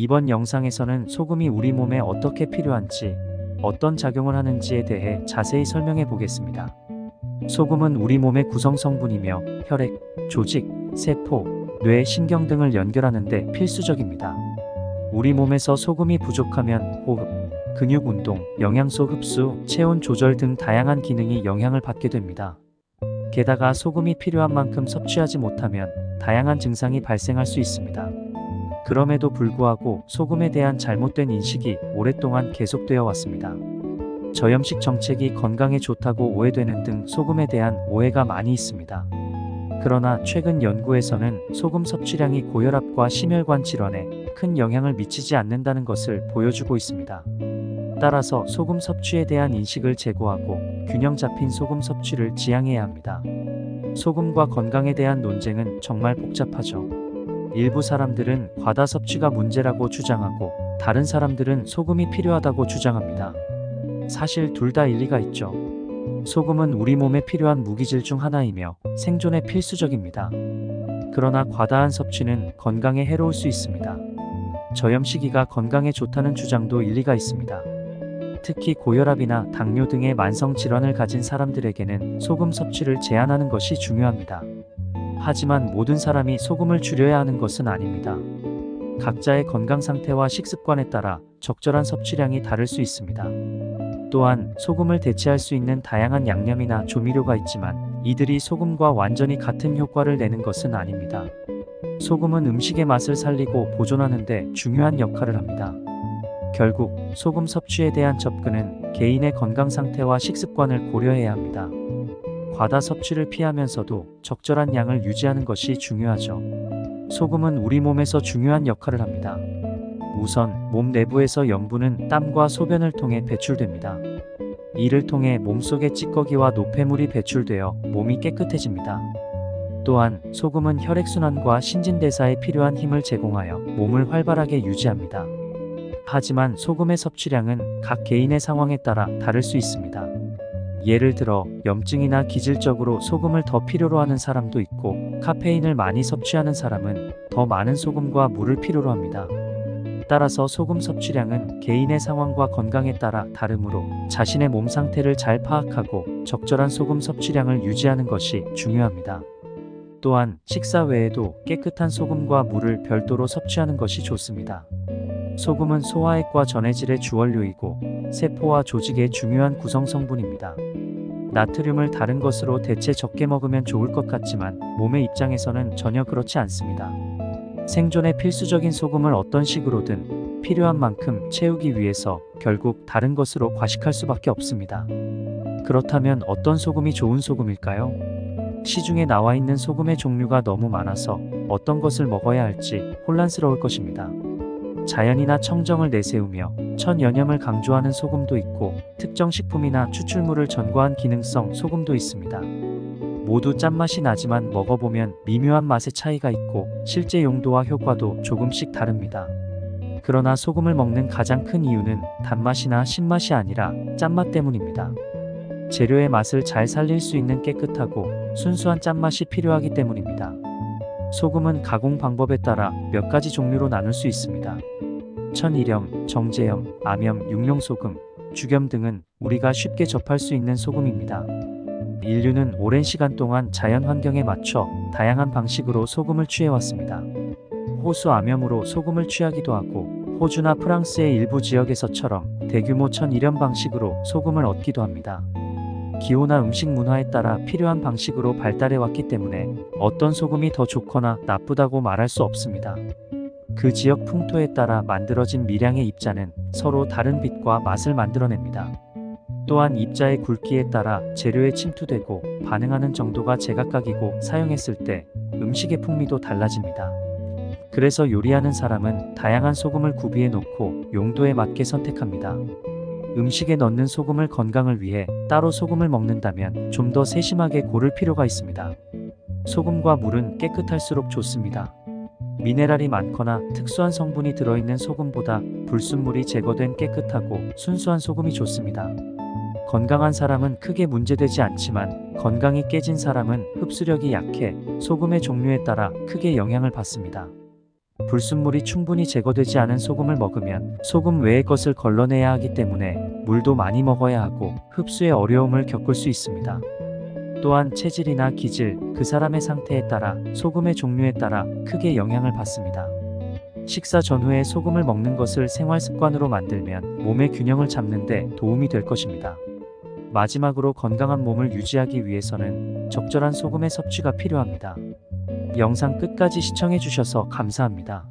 이번 영상에서는 소금이 우리 몸에 어떻게 필요한지, 어떤 작용을 하는지에 대해 자세히 설명해 보겠습니다. 소금은 우리 몸의 구성 성분이며 혈액, 조직, 세포, 뇌, 신경 등을 연결하는 데 필수적입니다. 우리 몸에서 소금이 부족하면 호흡, 근육 운동, 영양소 흡수, 체온 조절 등 다양한 기능이 영향을 받게 됩니다. 게다가 소금이 필요한 만큼 섭취하지 못하면 다양한 증상이 발생할 수 있습니다. 그럼에도 불구하고 소금에 대한 잘못된 인식이 오랫동안 계속되어 왔습니다. 저염식 정책이 건강에 좋다고 오해되는 등 소금에 대한 오해가 많이 있습니다. 그러나 최근 연구에서는 소금 섭취량이 고혈압과 심혈관 질환에 큰 영향을 미치지 않는다는 것을 보여주고 있습니다. 따라서 소금 섭취에 대한 인식을 제고하고 균형 잡힌 소금 섭취를 지향해야 합니다. 소금과 건강에 대한 논쟁은 정말 복잡하죠. 일부 사람들은 과다 섭취가 문제라고 주장하고 다른 사람들은 소금이 필요하다고 주장합니다. 사실 둘 다 일리가 있죠. 소금은 우리 몸에 필요한 무기질 중 하나이며 생존에 필수적입니다. 그러나 과다한 섭취는 건강에 해로울 수 있습니다. 저염식이가 건강에 좋다는 주장도 일리가 있습니다. 특히 고혈압이나 당뇨 등의 만성 질환을 가진 사람들에게는 소금 섭취를 제한하는 것이 중요합니다. 하지만 모든 사람이 소금을 줄여야 하는 것은 아닙니다. 각자의 건강 상태와 식습관에 따라 적절한 섭취량이 다를 수 있습니다. 또한 소금을 대체할 수 있는 다양한 양념이나 조미료가 있지만 이들이 소금과 완전히 같은 효과를 내는 것은 아닙니다. 소금은 음식의 맛을 살리고 보존하는 데 중요한 역할을 합니다. 결국 소금 섭취에 대한 접근은 개인의 건강 상태와 식습관을 고려해야 합니다. 과다 섭취를 피하면서도 적절한 양을 유지하는 것이 중요하죠. 소금은 우리 몸에서 중요한 역할을 합니다. 우선 몸 내부에서 염분은 땀과 소변을 통해 배출됩니다. 이를 통해 몸속의 찌꺼기와 노폐물이 배출되어 몸이 깨끗해집니다. 또한 소금은 혈액순환과 신진대사에 필요한 힘을 제공하여 몸을 활발하게 유지합니다. 하지만 소금의 섭취량은 각 개인의 상황에 따라 다를 수 있습니다. 예를 들어 염증이나 기질적으로 소금을 더 필요로 하는 사람도 있고 카페인을 많이 섭취하는 사람은 더 많은 소금과 물을 필요로 합니다. 따라서 소금 섭취량은 개인의 상황과 건강에 따라 다르므로 자신의 몸 상태를 잘 파악하고 적절한 소금 섭취량을 유지하는 것이 중요합니다. 또한 식사 외에도 깨끗한 소금과 물을 별도로 섭취하는 것이 좋습니다. 소금은 소화액과 전해질의 주원료이고 세포와 조직의 중요한 구성 성분입니다. 나트륨을 다른 것으로 대체 적게 먹으면 좋을 것 같지만 몸의 입장에서는 전혀 그렇지 않습니다. 생존에 필수적인 소금을 어떤 식으로든 필요한 만큼 채우기 위해서 결국 다른 것으로 과식할 수밖에 없습니다. 그렇다면 어떤 소금이 좋은 소금일까요? 시중에 나와 있는 소금의 종류가 너무 많아서 어떤 것을 먹어야 할지 혼란스러울 것입니다. 자연이나 청정을 내세우며 천연염을 강조하는 소금도 있고 특정 식품이나 추출물을 전과한 기능성 소금도 있습니다. 모두 짠맛이 나지만 먹어보면 미묘한 맛의 차이가 있고 실제 용도와 효과도 조금씩 다릅니다. 그러나 소금을 먹는 가장 큰 이유는 단맛이나 신맛이 아니라 짠맛 때문입니다. 재료의 맛을 잘 살릴 수 있는 깨끗하고 순수한 짠맛이 필요하기 때문입니다. 소금은 가공 방법에 따라 몇 가지 종류로 나눌 수 있습니다. 천일염, 정제염, 암염, 육룡소금, 죽염 등은 우리가 쉽게 접할 수 있는 소금입니다. 인류는 오랜 시간 동안 자연 환경에 맞춰 다양한 방식으로 소금을 취해왔습니다. 호수 암염으로 소금을 취하기도 하고 호주나 프랑스의 일부 지역에서처럼 대규모 천일염 방식으로 소금을 얻기도 합니다. 기호나 음식 문화에 따라 필요한 방식으로 발달해 왔기 때문에 어떤 소금이 더 좋거나 나쁘다고 말할 수 없습니다. 그 지역 풍토에 따라 만들어진 미량의 입자는 서로 다른 빛과 맛을 만들어냅니다. 또한 입자의 굵기에 따라 재료에 침투되고 반응하는 정도가 제각각이고 사용했을 때 음식의 풍미도 달라집니다. 그래서 요리하는 사람은 다양한 소금을 구비해 놓고 용도에 맞게 선택합니다. 음식에 넣는 소금을 건강을 위해 따로 소금을 먹는다면 좀 더 세심하게 고를 필요가 있습니다. 소금과 물은 깨끗할수록 좋습니다. 미네랄이 많거나 특수한 성분이 들어있는 소금보다 불순물이 제거된 깨끗하고 순수한 소금이 좋습니다. 건강한 사람은 크게 문제되지 않지만 건강이 깨진 사람은 흡수력이 약해 소금의 종류에 따라 크게 영향을 받습니다. 불순물이 충분히 제거되지 않은 소금을 먹으면 소금 외의 것을 걸러내야 하기 때문에 물도 많이 먹어야 하고 흡수에 어려움을 겪을 수 있습니다. 또한 체질이나 기질, 그 사람의 상태에 따라 소금의 종류에 따라 크게 영향을 받습니다. 식사 전후에 소금을 먹는 것을 생활 습관으로 만들면 몸의 균형을 잡는 데 도움이 될 것입니다. 마지막으로 건강한 몸을 유지하기 위해서는 적절한 소금의 섭취가 필요합니다. 영상 끝까지 시청해 주셔서 감사합니다.